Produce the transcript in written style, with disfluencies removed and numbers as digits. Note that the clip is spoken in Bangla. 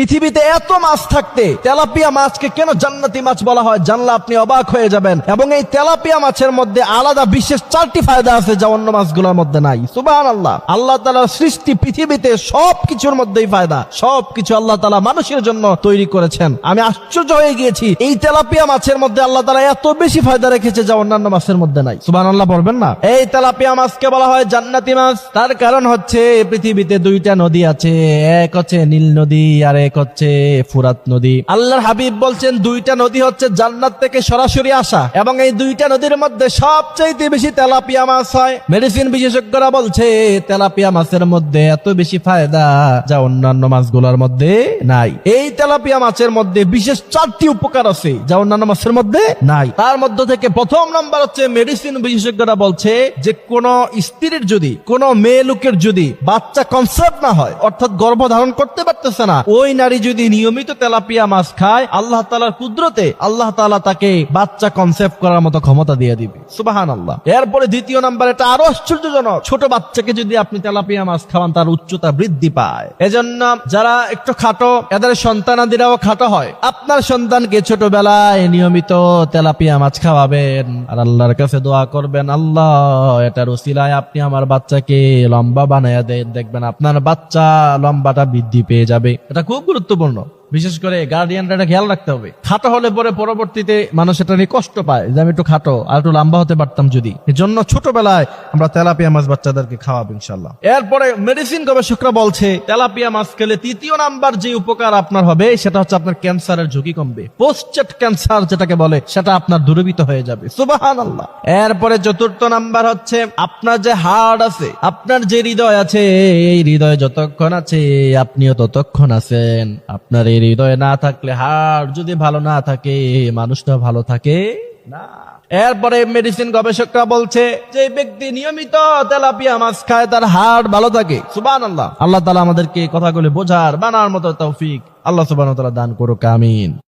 পৃথিবীতে এত মাছ থাকতে তেলাপিয়া মাছকে কেন জান্নাতি মাছ বলা হয় জানলে আপনি অবাক হয়ে যাবেন। এবং এই তেলাপিয়া মাছের মধ্যে আলাদা বিশেষ 4টি ফায়দা আছে যা অন্য মাছগুলোর মধ্যে নাই। সুবহানাল্লাহ। আল্লাহ তাআলার সৃষ্টি পৃথিবীতে সবকিছুর মধ্যেই ফায়দা, সবকিছু আল্লাহ তাআলা মানুষের জন্য তৈরি করেছেন। আমি আশ্চর্য হয়ে গিয়েছি এই তেলাপিয়া মাছের মধ্যে আল্লাহ তাআলা এত বেশি ফায়দা রেখেছে যা অন্যান্য মাছের মধ্যে নাই। সুবহানাল্লাহ বলবেন না? এই তেলাপিয়া মাছকে বলা হয় জান্নাতি মাছ। তার কারণ হচ্ছে পৃথিবীতে 2টা নদী আছে, এক হচ্ছে নীল নদী আর এক হচ্ছে ফুরাত নদী। আল্লাহর হাবিব বলছেন 2টা নদী হচ্ছে জান্নাত থেকে সরাসরি আসা, এবং এই 2টা নদীর মধ্যে সবচেয়ে বেশি তেলাপিয়া মাছ হয়। মেডিসিন বিশেষজ্ঞরা বলছে তেলাপিয়া মাছের মধ্যে এত বেশি ফায়দা যা অন্যান্য মাছগুলোর মধ্যে নাই। এই তেলাপিয়া মাছের মধ্যে বিশেষ 4টি উপকার আছে যা অন্যান্য মাছের মধ্যে নাই। তার মধ্য থেকে প্রথম নাম্বার হচ্ছে মেডিসিন বিশেষজ্ঞরা বলছে যে কোন স্ত্রীর যদি, কোন মেয়ে লোকের যদি বাচ্চা কনসেপ্ট না হয়, অর্থাৎ গর্ভধারণ করতে পারতেছে না, ওই নারী যদি নিয়মিত তেলাপিয়া মাছ খায় আল্লাহ তাআলার কুদরতে আল্লাহ তাআলা তাকে বাচ্চা কনসেপ্ট করার মতো ক্ষমতা দিয়ে দিবে। সুবহানাল্লাহ। এরপরে দ্বিতীয় নাম্বার, এটা আরো আশ্চর্যজনক, ছোট বাচ্চাকে যদি আপনি তেলাপিয়া মাছ খাওয়ান তার উচ্চতা বৃদ্ধি পায়। এজন্য যারা একটু খাটো এদের সন্তানাদিরাও খাটো হয়। আপনার সন্তানকে ছোটবেলায় নিয়মিত তেলাপিয়া মাছ খাওয়াবেন আর আল্লাহর কাছে দোয়া করবেন, আল্লাহ এটার উসিলায় আপনি আমার বাচ্চাকে লম্বা বানায়া দেন, দেখবেন আপনার বাচ্চা লম্বাটা বৃদ্ধি পেয়ে যাবে। এটা খুব গুরুত্বপূর্ণ। বিশেষ করে গার্ডিয়ানরা এটা খেয়াল রাখতে হবে। খাটো হলে পরে পরবর্তীতে মানুষ এটা নিয়ে কষ্ট পায় যে আমি একটু খাটো আর একটু লম্বা হতে পারতাম যদি। এজন্য ছোটবেলায় আমরা তেলাপিয়া মাছ বাচ্চাদেরকে খাওয়াবো ইনশাআল্লাহ। এরপরে মেডিসিন গবেষকরা বলছে তেলাপিয়া মাছ খেলে তৃতীয় নাম্বার যে উপকার আপনার হবে সেটা হচ্ছে আপনার ক্যান্সারের ঝুঁকি কমবে। প্রোস্টেট ক্যান্সার যেটাকে বলে সেটা আপনার দূরীভূত হয়ে যাবে। সুবহানাল্লাহ। এরপরে চতুর্থ নাম্বার হচ্ছে আপনার যে হার্ট আছে, আপনার যে হৃদয় আছে, এই হৃদয় যতক্ষণ আছে আপনিও ততক্ষণ আছেন। আপনার এই হৃদয় না থাকলে, হার্ট যদি ভালো না থাকে, মানুষটা ভালো থাকে না। এরপরে মেডিসিন গবেষকরা বলছে যে ব্যক্তি নিয়মিত তেলাপিয়া মাছ খায় তার হার্ট ভালো থাকে। সুবহানাল্লাহ। আল্লাহ তাআলা আমাদেরকে কথাগুলো বোঝার বানার মতো তৌফিক আল্লাহ সুবহানাহু ওয়া তাআলা দান করুক। আমিন।